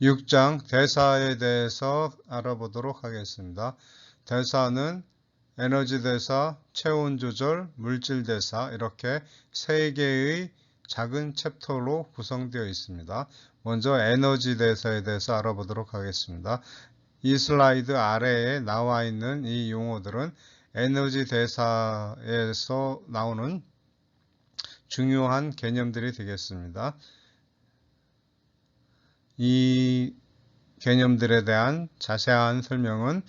6장 대사에 대해서 알아보도록 하겠습니다. 대사는 에너지 대사, 체온 조절, 물질 대사 이렇게 3개의 작은 챕터로 구성되어 있습니다. 먼저 에너지 대사에 대해서 알아보도록 하겠습니다. 이 슬라이드 아래에 나와 있는 이 용어들은 에너지 대사에서 나오는 중요한 개념들이 되겠습니다. 이 개념들에 대한 자세한 설명은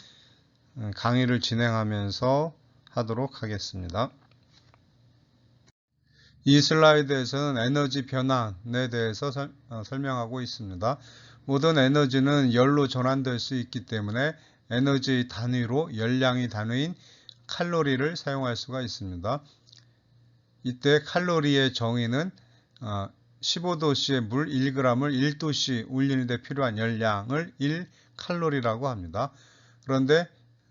강의를 진행하면서 하도록 하겠습니다. 이 슬라이드에서는 에너지 변환에 대해서 설명하고 있습니다. 모든 에너지는 열로 전환될 수 있기 때문에 에너지 단위로 열량이 단위인 칼로리를 사용할 수가 있습니다. 이때 칼로리의 정의는 15도씨의 물 1g을 1도씨 울리는 데 필요한 열량을 1칼로리라고 합니다. 그런데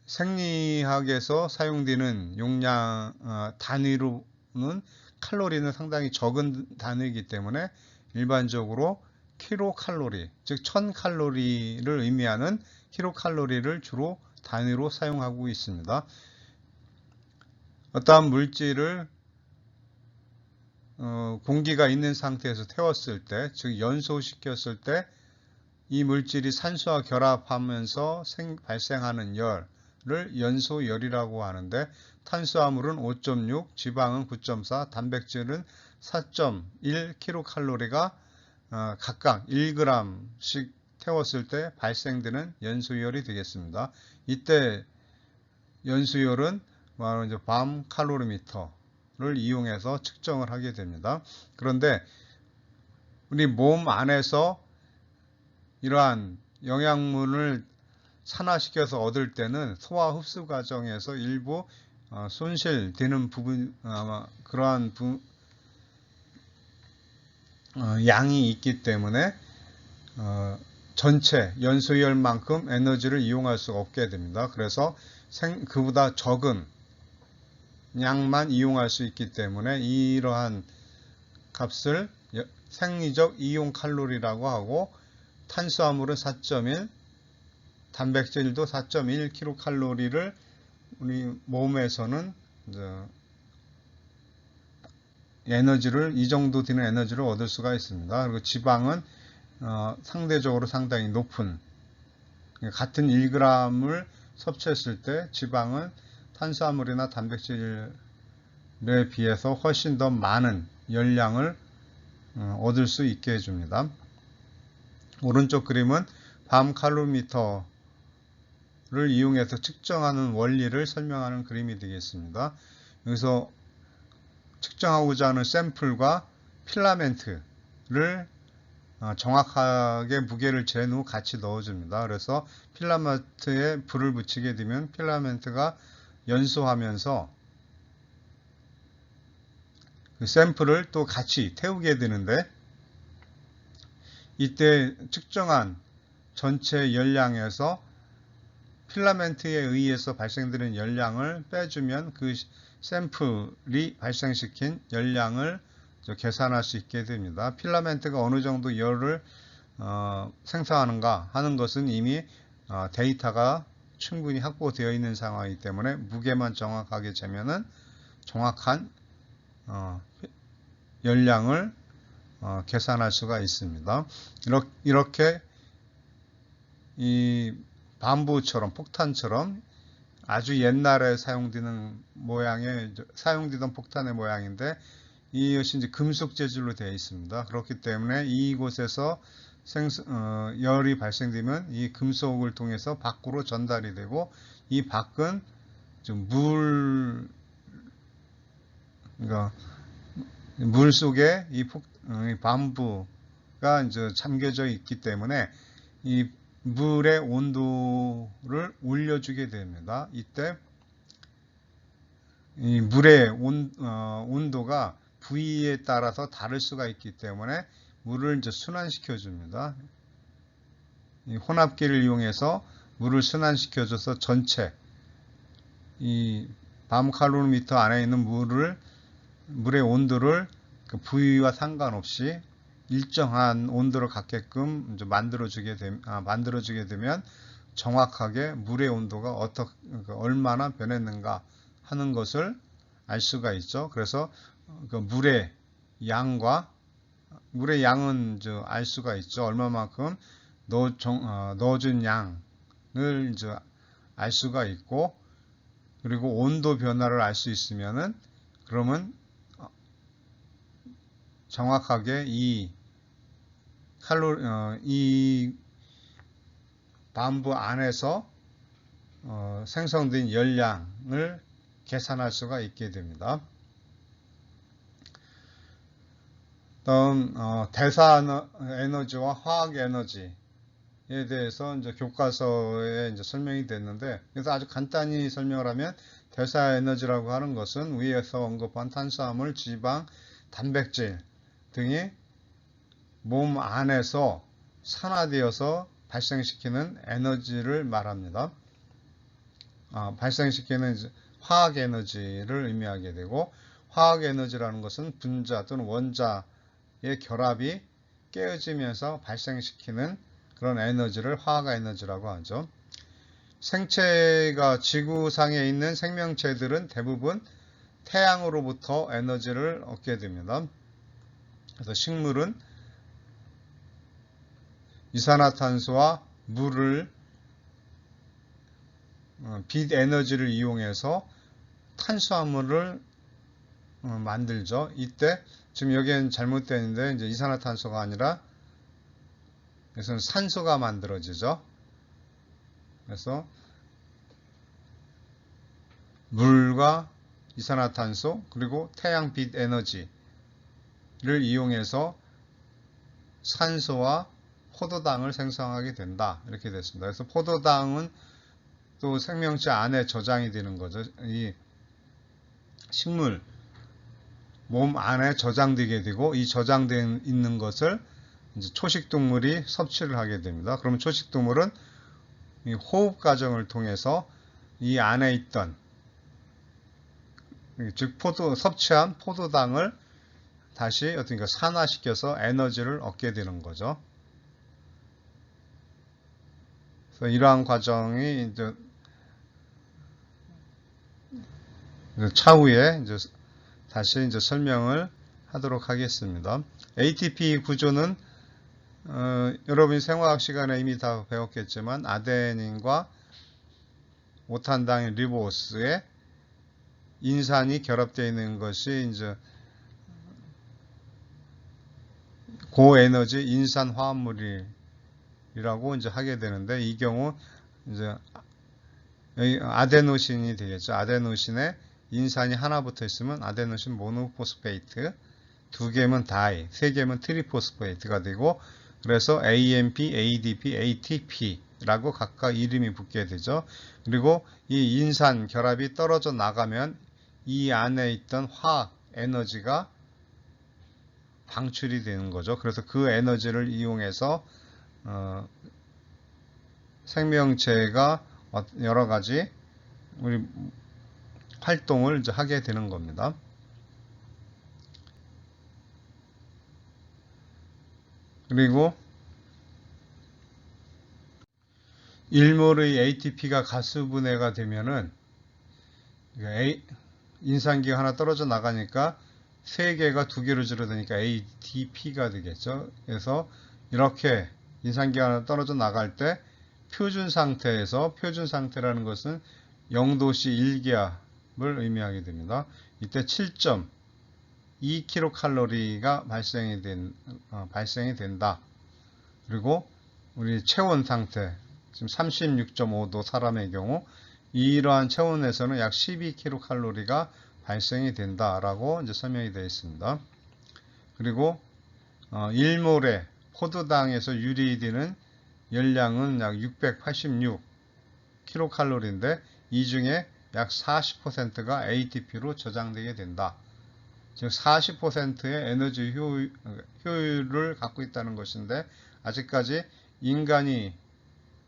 생리학에서 사용되는 용량 단위로는 칼로리는 상당히 적은 단위이기 때문에 일반적으로 킬로칼로리, 즉 1000칼로리를 의미하는 킬로칼로리를 주로 단위로 사용하고 있습니다. 어떠한 물질을 공기가 있는 상태에서 태웠을 때, 즉 연소시켰을 때 이 물질이 산소와 결합하면서 발생하는 열을 연소열이라고 하는데, 탄수화물은 5.6, 지방은 9.4, 단백질은 4.1 킬로칼로리가 각각 1g씩 태웠을 때 발생되는 연소열이 되겠습니다. 이때 연소열은 바로 이제 밤 칼로리미터를 이용해서 측정을 하게 됩니다. 그런데 우리 몸 안에서 이러한 영양분을 산화시켜서 얻을 때는 소화 흡수 과정에서 일부 손실되는 부분, 그러한 양이 있기 때문에 전체 연소열만큼 에너지를 이용할 수 없게 됩니다. 그래서 그보다 적은 양만 이용할 수 있기 때문에 이러한 값을 생리적 이용 칼로리라고 하고, 탄수화물은 4.1, 단백질도 4.1 킬로칼로리를 우리 몸에서는 에너지를, 이 정도 되는 에너지를 얻을 수가 있습니다. 그리고 지방은 상대적으로 상당히 높은, 같은 1g을 섭취했을 때 지방은 탄수화물이나 단백질에 비해서 훨씬 더 많은 열량을 얻을 수 있게 해줍니다. 오른쪽 그림은 밤 칼로리미터를 이용해서 측정하는 원리를 설명하는 그림이 되겠습니다. 여기서 측정하고자 하는 샘플과 필라멘트를 정확하게 무게를 재는 후 같이 넣어줍니다. 그래서 필라멘트에 불을 붙이게 되면 필라멘트가 연소하면서 그 샘플을 또 같이 태우게 되는데, 이때 측정한 전체 열량에서 필라멘트에 의해서 발생되는 열량을 빼주면 그 샘플이 발생시킨 열량을 계산할 수 있게 됩니다. 필라멘트가 어느 정도 열을 생성하는가 하는 것은 이미 데이터가 충분히 확보되어 있는 상황이기 때문에 무게만 정확하게 재면은 정확한 열량을 계산할 수가 있습니다. 이렇게 이 밤부처럼, 폭탄처럼 아주 옛날에 사용되던 폭탄의 모양인데, 이것이 이제 금속 재질로 되어 있습니다. 그렇기 때문에 이곳에서 열이 발생되면 이 금속을 통해서 밖으로 전달이 되고, 이 밖은 좀 그러니까 물 속에 이 밤부가 이제 잠겨져 있기 때문에 이 물의 온도를 올려주게 됩니다. 이때 이 물의 온도가 부위에 따라서 다를 수가 있기 때문에 물을 이제 순환시켜 줍니다. 이 혼합기를 이용해서 물을 순환시켜줘서 전체 이 밤 칼로리미터 안에 있는 물의 온도를 그 부위와 상관없이 일정한 온도를 갖게끔 이제 만들어주게 되면 정확하게 물의 온도가 얼마나 변했는가 하는 것을 알 수가 있죠. 그래서 그 물의 양은 알 수가 있죠. 얼마만큼 넣어준 양을 이제 알 수가 있고, 그리고 온도 변화를 알 수 있으면은 그러면 정확하게 이 반부 안에서 생성된 열량을 계산할 수가 있게 됩니다. 다음 대사 에너지와 화학 에너지에 대해서 이제 교과서에 이제 설명이 됐는데, 그래서 아주 간단히 설명을 하면 대사 에너지라고 하는 것은 위에서 언급한 탄수화물, 지방, 단백질 등이 몸 안에서 산화되어서 발생시키는 에너지를 말합니다. 발생시키는 화학 에너지를 의미하게 되고, 화학 에너지라는 것은 분자 또는 원자의 결합이 깨어지면서 발생시키는 그런 에너지를 화학 에너지라고 하죠. 생체가 지구상에 있는 생명체들은 대부분 태양으로부터 에너지를 얻게 됩니다. 그래서 식물은 이산화탄소와 물을 빛 에너지를 이용해서 탄수화물을 만들죠. 이때 지금 여기엔 잘못되어 있는데 이제 이산화탄소가 아니라 그래서 산소가 만들어지죠. 그래서 물과 이산화탄소 그리고 태양빛 에너지를 이용해서 산소와 포도당을 생성하게 된다. 이렇게 됐습니다. 그래서 포도당은 또 생명체 안에 저장이 되는 거죠. 이 식물 몸 안에 저장되게 되고, 이 저장되어 있는 것을 이제 초식동물이 섭취를 하게 됩니다. 그러면 초식동물은 이 호흡 과정을 통해서 이 안에 있던, 즉 섭취한 포도당을 다시 어떻게 산화시켜서 에너지를 얻게 되는 거죠. 그래서 이러한 과정이 이제 차후에 이제 다시 이제 설명을 하도록 하겠습니다. ATP 구조는 여러분이 생화학 시간에 이미 다 배웠겠지만 아데닌과 오탄당인 리보스에 인산이 결합되어 있는 것이 이제 고에너지 인산 화합물이라고 이제 하게 되는데, 이 경우 이제 아데노신이 되겠죠. 아데노신에 인산이 하나 붙어 있으면 아데노신 모노포스페이트, 두 개면 다이, 세 개면 트리포스페이트가 되고, 그래서 AMP, ADP, ATP라고 각각 이름이 붙게 되죠. 그리고 이 인산 결합이 떨어져 나가면 이 안에 있던 화학 에너지가 방출이 되는 거죠. 그래서 그 에너지를 이용해서 생명체가 여러 가지 우리 활동을 이제 하게 되는 겁니다. 그리고 1몰의 ATP가 가수분해가 되면은 인산기가 하나 떨어져 나가니까 3개가 2개로 줄어드니까 ATP가 되겠죠. 그래서 이렇게 인산기가 하나 떨어져 나갈 때 표준 상태라는 것은 0도씨 1기압을 의미하게 됩니다. 이때 7.2kcal가 발생이 된다. 그리고 우리 체온 상태, 지금 36.5도 사람의 경우 이러한 체온에서는 약 12kcal가 발생이 된다라고 이제 설명이 되어 있습니다. 그리고 1몰의 포도당에서 유리되는 열량은 약 686kcal인데 이 중에 약 40%가 ATP로 저장되게 된다. 즉 40%의 에너지 효율을 갖고 있다는 것인데, 아직까지 인간이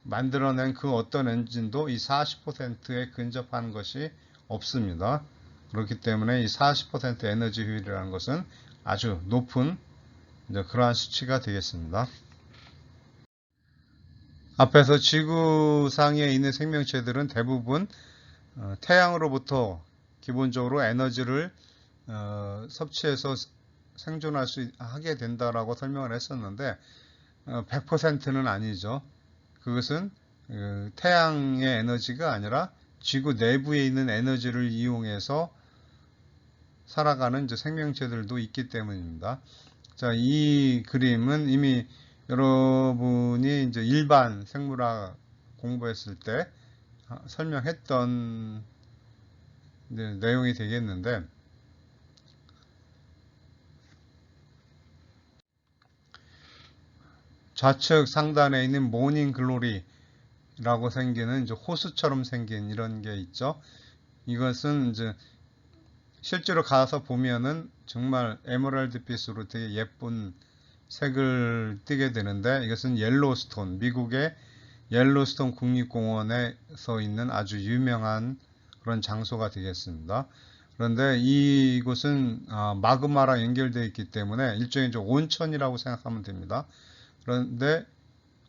만들어낸 그 어떤 엔진도 이 40%에 근접하는 것이 없습니다. 그렇기 때문에 이 40% 에너지 효율이라는 것은 아주 높은 이제 그러한 수치가 되겠습니다. 앞에서 지구상에 있는 생명체들은 대부분 태양으로부터 기본적으로 에너지를 섭취해서 생존할 수 하게 된다라고 설명을 했었는데 100%는 아니죠. 그것은 태양의 에너지가 아니라 지구 내부에 있는 에너지를 이용해서 살아가는 이제 생명체들도 있기 때문입니다. 자, 이 그림은 이미 여러분이 이제 일반 생물학 공부했을 때 설명했던 내용이 되겠는데, 좌측 상단에 있는 모닝 글로리라고 생기는 이제 호수처럼 생긴 이런 게 있죠. 이것은 이제 실제로 가서 보면은 정말 에메랄드 빛으로 되게 예쁜 색을 띠게 되는데, 이것은 옐로스톤, 미국의 옐로스톤 국립공원에서 있는 아주 유명한 그런 장소가 되겠습니다. 그런데 이곳은 마그마랑 연결되어 있기 때문에 일종의 온천이라고 생각하면 됩니다. 그런데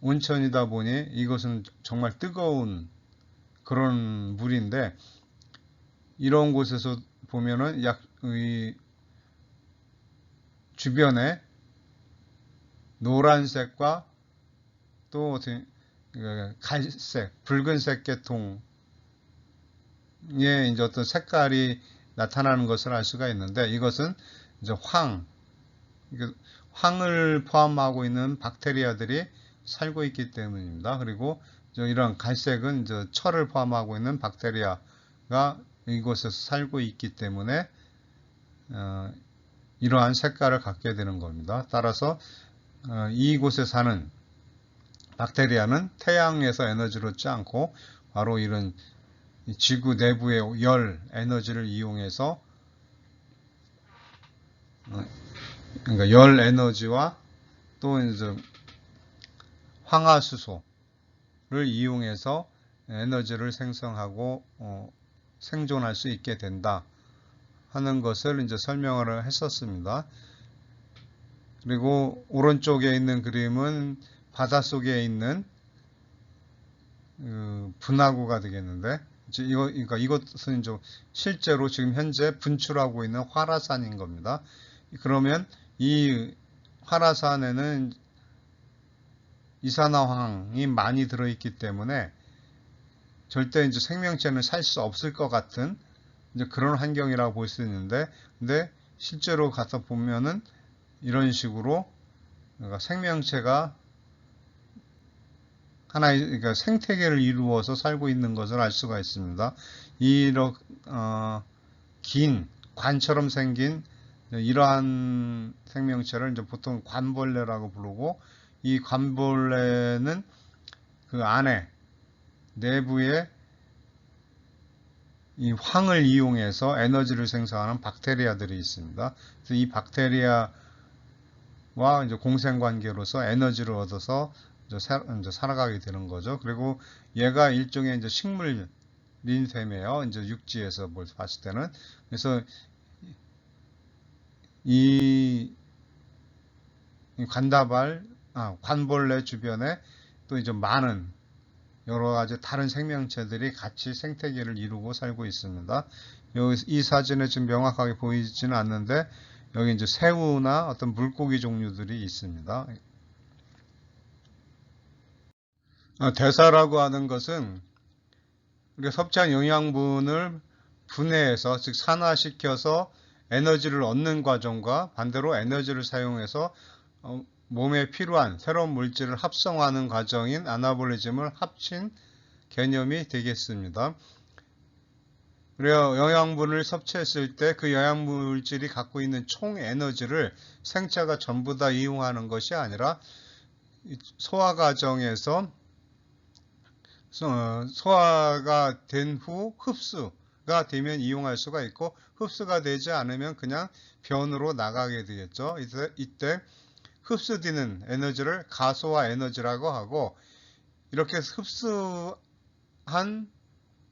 온천이다 보니 이것은 정말 뜨거운 그런 물인데, 이런 곳에서 보면은 주변에 노란색과 또 갈색, 붉은색 계통의 이제 어떤 색깔이 나타나는 것을 알 수가 있는데, 이것은 이제 황을 포함하고 있는 박테리아들이 살고 있기 때문입니다. 그리고 이런 갈색은 이제 철을 포함하고 있는 박테리아가 이곳에서 살고 있기 때문에 이러한 색깔을 갖게 되는 겁니다. 따라서 이곳에 사는 박테리아는 태양에서 에너지를 얻지 않고 바로 이런 지구 내부의 열 에너지를 이용해서, 그러니까 열 에너지와 또 이제 황화수소를 이용해서 에너지를 생성하고 생존할 수 있게 된다 하는 것을 이제 설명을 했었습니다. 그리고 오른쪽에 있는 그림은 바닷속에 있는 분화구가 되겠는데, 그러니까 이것은 이제 실제로 지금 현재 분출하고 있는 활화산인 겁니다. 그러면 이 활화산에는 이산화황이 많이 들어있기 때문에 절대 이제 생명체는 살 수 없을 것 같은 이제 그런 환경이라고 볼 수 있는데, 근데 실제로 가서 보면은 이런 식으로 그러니까 생명체가 하나의 그러니까 생태계를 이루어서 살고 있는 것을 알 수가 있습니다. 이런 긴 관처럼 생긴 이러한 생명체를 이제 보통 관벌레라고 부르고, 이 관벌레는 그 안에 내부에 이 황을 이용해서 에너지를 생성하는 박테리아들이 있습니다. 그래서 이 박테리아와 이제 공생 관계로서 에너지를 얻어서 이제 살아가게 되는 거죠. 그리고 얘가 일종의 이제 식물인 셈이에요. 이제 육지에서 봤을 때는. 그래서 이 관벌레 주변에 또 이제 많은 여러 가지 다른 생명체들이 같이 생태계를 이루고 살고 있습니다. 이 사진에 지금 명확하게 보이지는 않는데, 여기 이제 새우나 어떤 물고기 종류들이 있습니다. 대사라고 하는 것은 우리가 섭취한 영양분을 분해해서, 즉 산화시켜서 에너지를 얻는 과정과 반대로 에너지를 사용해서 몸에 필요한 새로운 물질을 합성하는 과정인 아나볼리즘을 합친 개념이 되겠습니다. 그래서 영양분을 섭취했을 때 그 영양물질이 갖고 있는 총 에너지를 생체가 전부 다 이용하는 것이 아니라 소화 과정에서 소화가 된 후 흡수가 되면 이용할 수가 있고, 흡수가 되지 않으면 그냥 변으로 나가게 되겠죠. 이때 흡수되는 에너지를 가소화 에너지라고 하고, 이렇게 흡수한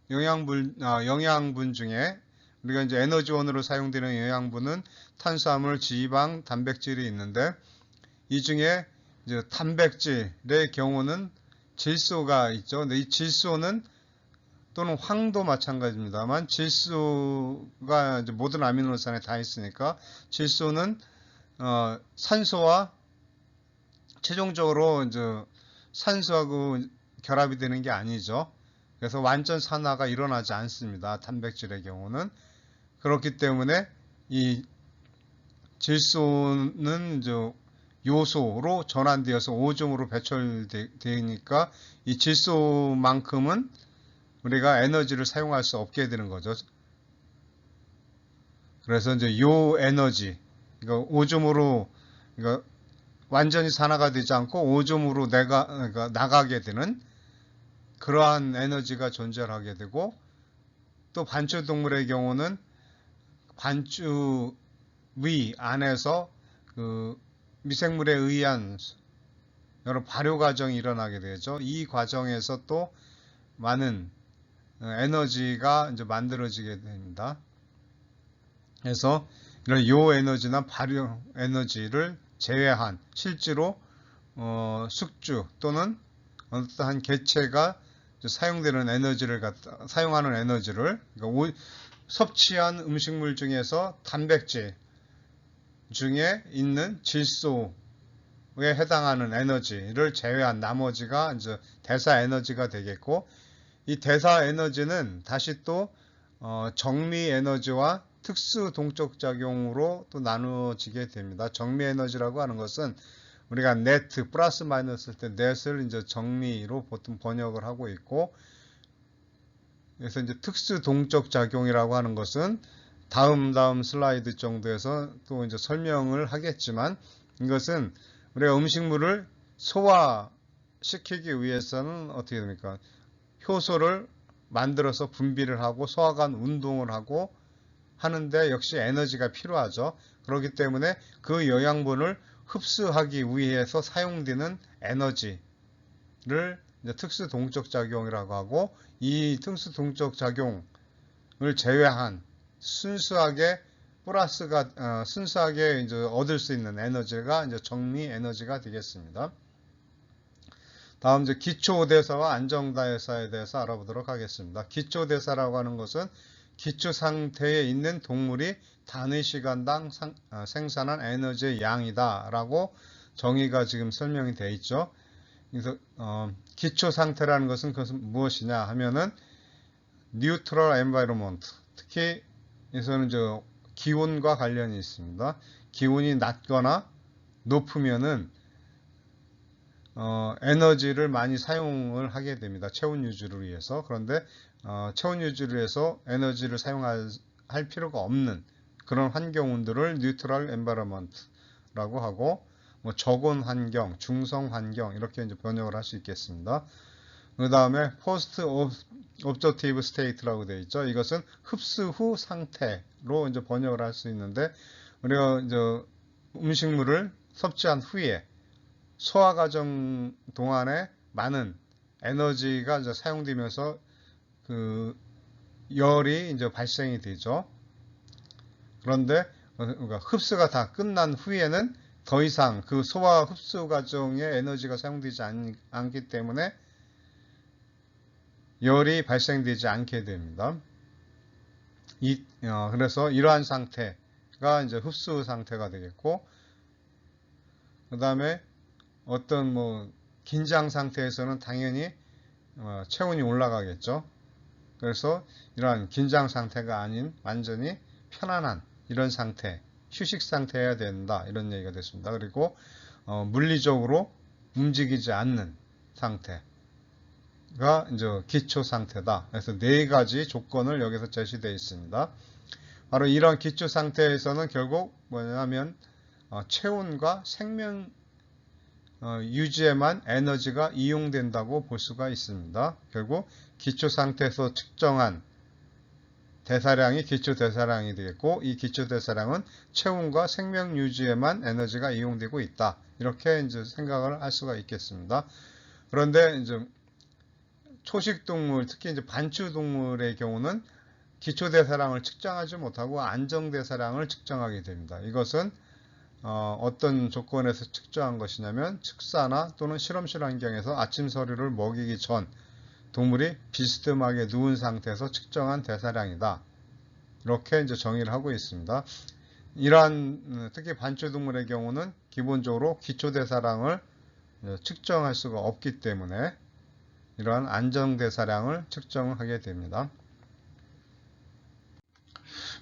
영양분 중에 우리가 이제 에너지원으로 사용되는 영양분은 탄수화물, 지방, 단백질이 있는데, 이 중에 이제 단백질의 경우는 질소가 있죠. 근데 이 질소는 또는 황도 마찬가지입니다만 질소가 이제 모든 아미노산에 다 있으니까 질소는 산소와 최종적으로 이제 산소하고 결합이 되는 게 아니죠. 그래서 완전 산화가 일어나지 않습니다. 단백질의 경우는. 그렇기 때문에 이 질소는 이제 요소로 전환되어서 오줌으로 배출되니까 이 질소만큼은 우리가 에너지를 사용할 수 없게 되는 거죠. 그래서 이제 요 에너지, 그러니까 오줌으로, 그러니까 완전히 산화가 되지 않고 오줌으로 그러니까 나가게 되는 그러한 에너지가 존재하게 되고, 또 반추동물의 경우는 반추 위 안에서 그 미생물에 의한 여러 발효 과정이 일어나게 되죠. 이 과정에서 또 많은 에너지가 이제 만들어지게 됩니다. 그래서 이런 요 에너지나 발효 에너지를 제외한 실제로 숙주 또는 어떠한 개체가 사용되는 에너지를 사용하는 에너지를 그러니까 섭취한 음식물 중에서 단백질 중에 있는 질소에 해당하는 에너지를 제외한 나머지가 이제 대사 에너지가 되겠고, 이 대사 에너지는 다시 또 정미 에너지와 특수 동적 작용으로 또 나누어지게 됩니다. 정미 에너지라고 하는 것은 우리가 네트 플러스 마이너스 할 때 넷을 이제 정미로 보통 번역을 하고 있고, 그래서 이제 특수 동적 작용이라고 하는 것은 다음 슬라이드 정도에서 또 이제 설명을 하겠지만, 이것은 우리가 음식물을 소화시키기 위해서는 어떻게 됩니까? 효소를 만들어서 분비를 하고 소화관 운동을 하고 하는데 역시 에너지가 필요하죠. 그렇기 때문에 그 영양분을 흡수하기 위해서 사용되는 에너지를 이제 특수 동적 작용이라고 하고, 이 특수 동적 작용을 제외한 순수하게 순수하게 이제 얻을 수 있는 에너지가 이제 정미 에너지가 되겠습니다. 다음 이제 기초대사와 안정대사에 대해서 알아보도록 하겠습니다. 기초대사라고 하는 것은 기초 상태에 있는 동물이 단위 시간당 생산한 에너지의 양이다라고 정의가 지금 설명이 되어 있죠. 그래서 기초 상태라는 것은 무엇이냐 하면은 뉴트럴 엔바이러먼트, 특히 여기서는 기온과 관련이 있습니다. 기온이 낮거나 높으면은 에너지를 많이 사용을 하게 됩니다. 체온 유지를 위해서. 그런데 체온 유지를 위해서 에너지를 사용할 필요가 없는 그런 환경들을 뉴트럴 엔바이러먼트라고 하고, 뭐 저온 환경, 중성 환경 이렇게 이제 번역을 할 수 있겠습니다. 그 다음에 포스트 옵저티브 스테이트라고 되어 있죠. 이것은 흡수 후 상태로 이제 번역을 할 수 있는데, 우리가 이제 음식물을 섭취한 후에 소화 과정 동안에 많은 에너지가 이제 사용되면서 그 열이 이제 발생이 되죠. 그런데 그러니까 흡수가 다 끝난 후에는 더 이상 그 소화 흡수 과정에 에너지가 사용되지 않기 때문에 열이 발생되지 않게 됩니다. 그래서 이러한 상태가 이제 흡수 상태가 되겠고, 그 다음에 어떤 긴장 상태에서는 당연히 체온이 올라가겠죠. 그래서 이러한 긴장 상태가 아닌 완전히 편안한 이런 상태, 휴식 상태여야 된다, 이런 얘기가 됐습니다. 그리고 물리적으로 움직이지 않는 상태가 이제 기초 상태다. 그래서 네 가지 조건을 여기서 제시되어 있습니다. 바로 이런 기초 상태에서는 결국 뭐냐면 체온과 생명 유지에만 에너지가 이용된다고 볼 수가 있습니다. 결국 기초 상태에서 측정한 대사량이 기초 대사량이 되겠고, 이 기초 대사량은 체온과 생명 유지에만 에너지가 이용되고 있다. 이렇게 이제 생각을 할 수가 있겠습니다. 그런데 이제 초식 동물, 특히 이제 반추 동물의 경우는 기초 대사량을 측정하지 못하고 안정 대사량을 측정하게 됩니다. 이것은 어떤 조건에서 측정한 것이냐면 축사나 또는 실험실 환경에서 아침 서리를 먹이기 전 동물이 비스듬하게 누운 상태에서 측정한 대사량이다. 이렇게 이제 정의를 하고 있습니다. 이러한 특히 반추동물의 경우는 기본적으로 기초대사량을 측정할 수가 없기 때문에 이러한 안정대사량을 측정하게 됩니다.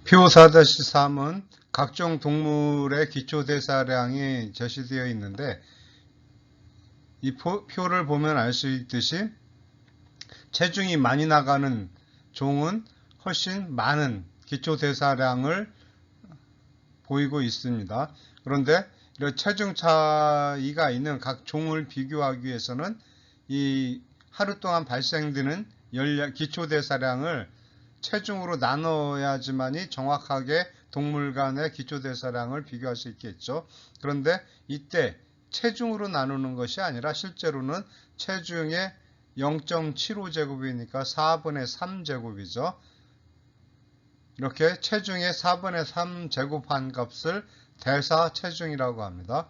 표 4-3은 각종 동물의 기초대사량이 제시되어 있는데 이 표를 보면 알 수 있듯이 체중이 많이 나가는 종은 훨씬 많은 기초대사량을 보이고 있습니다. 그런데 이런 체중 차이가 있는 각 종을 비교하기 위해서는 이 하루 동안 발생되는 기초대사량을 체중으로 나눠야지만이 정확하게 동물 간의 기초대사량을 비교할 수 있겠죠. 그런데 이때 체중으로 나누는 것이 아니라 실제로는 체중의 0.75제곱이니까 4분의 3제곱이죠. 이렇게 체중의 4분의 3제곱한 값을 대사체중이라고 합니다.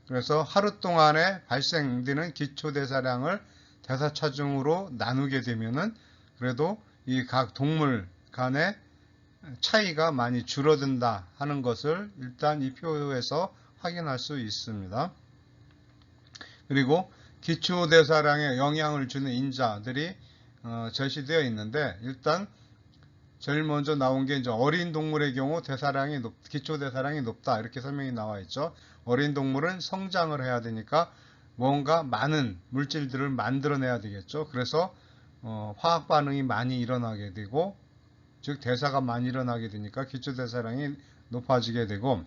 그래서 하루 동안에 발생되는 기초대사량을 대사체중으로 나누게 되면은 그래도 이 각 동물 간의 차이가 많이 줄어든다 하는 것을 일단 이 표에서 확인할 수 있습니다. 그리고 기초대사량에 영향을 주는 인자들이 제시되어 있는데 일단 제일 먼저 나온 게 이제 어린 동물의 경우 기초대사량이 높다 이렇게 설명이 나와 있죠. 어린 동물은 성장을 해야 되니까 뭔가 많은 물질들을 만들어내야 되겠죠. 그래서 화학 반응이 많이 일어나게 되고 즉 대사가 많이 일어나게 되니까 기초대사량이 높아지게 되고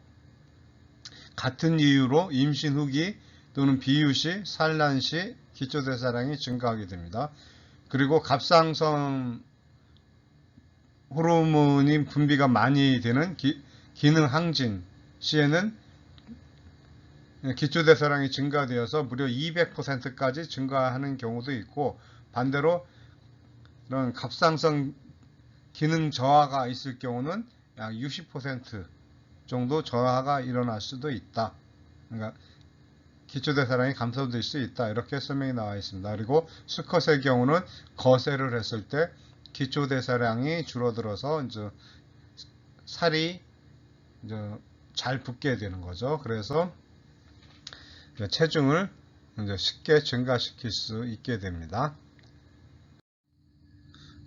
같은 이유로 임신 후기 또는 비유시, 산란 시 기초대사량이 증가하게 됩니다. 그리고 갑상선 호르몬이 분비가 많이 되는 기능 항진 시에는 기초대사량이 증가되어서 무려 200%까지 증가하는 경우도 있고 반대로 이런 갑상선 기능 저하가 있을 경우는 약 60% 정도 저하가 일어날 수도 있다. 그러니까 기초대사량이 감소될 수 있다. 이렇게 설명이 나와 있습니다. 그리고 수컷의 경우는 거세를 했을 때 기초대사량이 줄어들어서 이제 살이 이제 잘 붙게 되는 거죠. 그래서 체중을 이제 쉽게 증가시킬 수 있게 됩니다.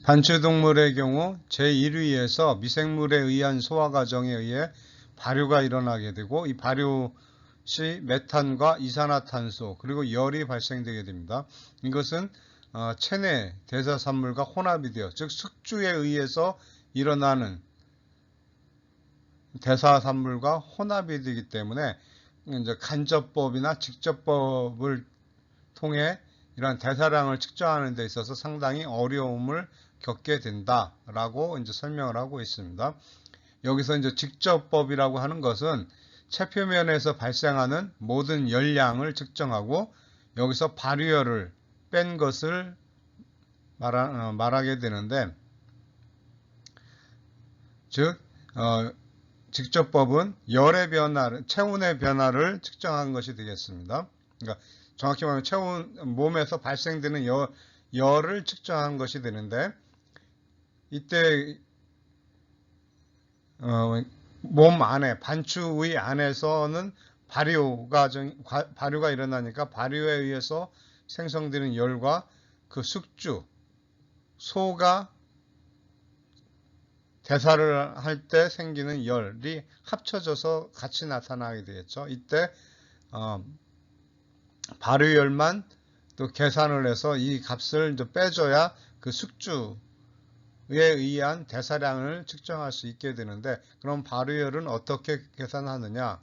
반추동물의 경우 제1위에서 미생물에 의한 소화 과정에 의해 발효가 일어나게 되고 이 발효 시 메탄과 이산화탄소 그리고 열이 발생되게 됩니다. 이것은 체내 대사산물과 혼합이 되어 즉 숙주에 의해서 일어나는 대사산물과 혼합이 되기 때문에 이제 간접법이나 직접법을 통해 이러한 대사량을 측정하는 데 있어서 상당히 어려움을 겪게 된다라고 이제 설명을 하고 있습니다. 여기서 이제 직접법이라고 하는 것은 체표면에서 발생하는 모든 열량을 측정하고 여기서 발효열을 뺀 것을 말하게 되는데 즉 직접법은 열의 변화를 체온의 변화를 측정한 것이 되겠습니다. 그러니까 정확히 말하면 몸에서 발생되는 열을 측정한 것이 되는데 이때 몸 안에 반추의 안에서는 발효가 일어나니까 발효에 의해서 생성되는 열과 그 숙주, 소가 대사를 할 때 생기는 열이 합쳐져서 같이 나타나게 되겠죠. 이때 발효열만 또 계산을 해서 이 값을 이제 빼줘야 그 숙주에 의한 대사량을 측정할 수 있게 되는데 그럼 발효열은 어떻게 계산하느냐?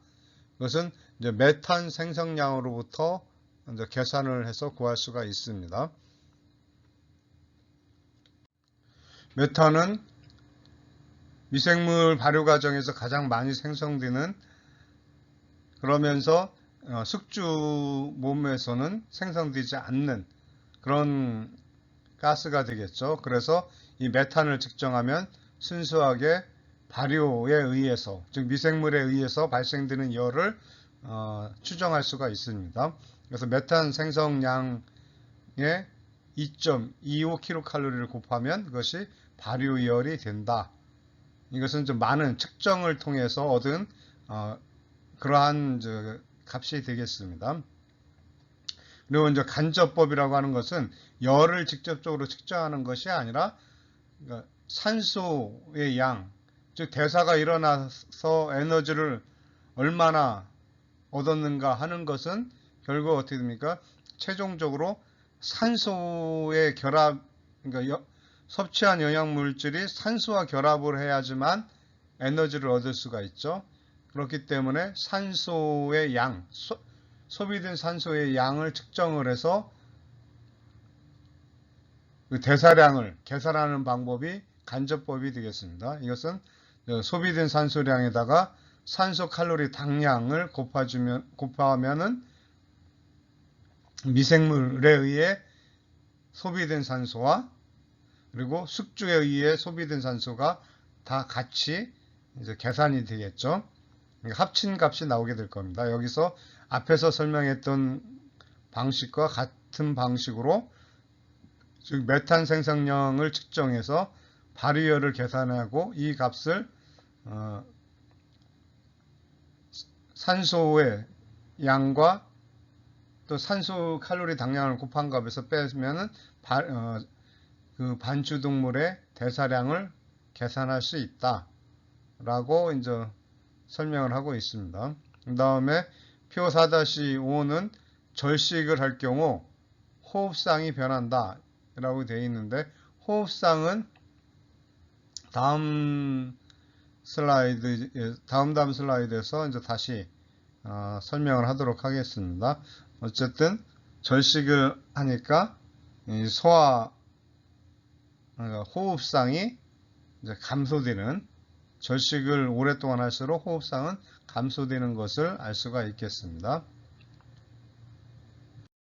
그것은 이제 메탄 생성량으로부터 이제 계산을 해서 구할 수가 있습니다. 메탄은 미생물 발효 과정에서 가장 많이 생성되는 그러면서 숙주 몸에서는 생성되지 않는 그런 가스가 되겠죠. 그래서 이 메탄을 측정하면 순수하게 발효에 의해서, 즉 미생물에 의해서 발생되는 열을 추정할 수가 있습니다. 그래서 메탄 생성량의 2.25kcal를 곱하면 그것이 발효열이 된다. 이것은 좀 많은 측정을 통해서 얻은 그러한 값이 되겠습니다. 그리고 이제 간접법이라고 하는 것은 열을 직접적으로 측정하는 것이 아니라 그러니까 산소의 양, 즉 대사가 일어나서 에너지를 얼마나 얻었는가 하는 것은 결국 어떻게 됩니까? 최종적으로 산소의 결합, 그러니까 섭취한 영양물질이 산소와 결합을 해야지만 에너지를 얻을 수가 있죠. 그렇기 때문에 산소의 양, 소비된 산소의 양을 측정을 해서 그 대사량을 계산하는 방법이 간접법이 되겠습니다. 이것은 소비된 산소량에다가 산소 칼로리 당량을 곱하면은 미생물에 의해 소비된 산소와 그리고 숙주에 의해 소비된 산소가 다 같이 이제 계산이 되겠죠. 합친 값이 나오게 될 겁니다. 여기서 앞에서 설명했던 방식과 같은 방식으로 즉 메탄 생성량을 측정해서 발효열을 계산하고 이 값을 산소의 양과 또 산소 칼로리 당량을 곱한 값에서 빼면은 그 반추동물의 대사량을 계산할 수 있다라고 이제 설명을 하고 있습니다. 그 다음에 표 4-5는 절식을 할 경우 호흡상이 변한다 라고 되어 있는데, 호흡상은 다음 슬라이드에서 이제 다시 설명을 하도록 하겠습니다. 어쨌든 절식을 하니까 이 호흡상이 이제 감소되는, 절식을 오랫동안 할수록 호흡상은 감소되는 것을 알 수가 있겠습니다.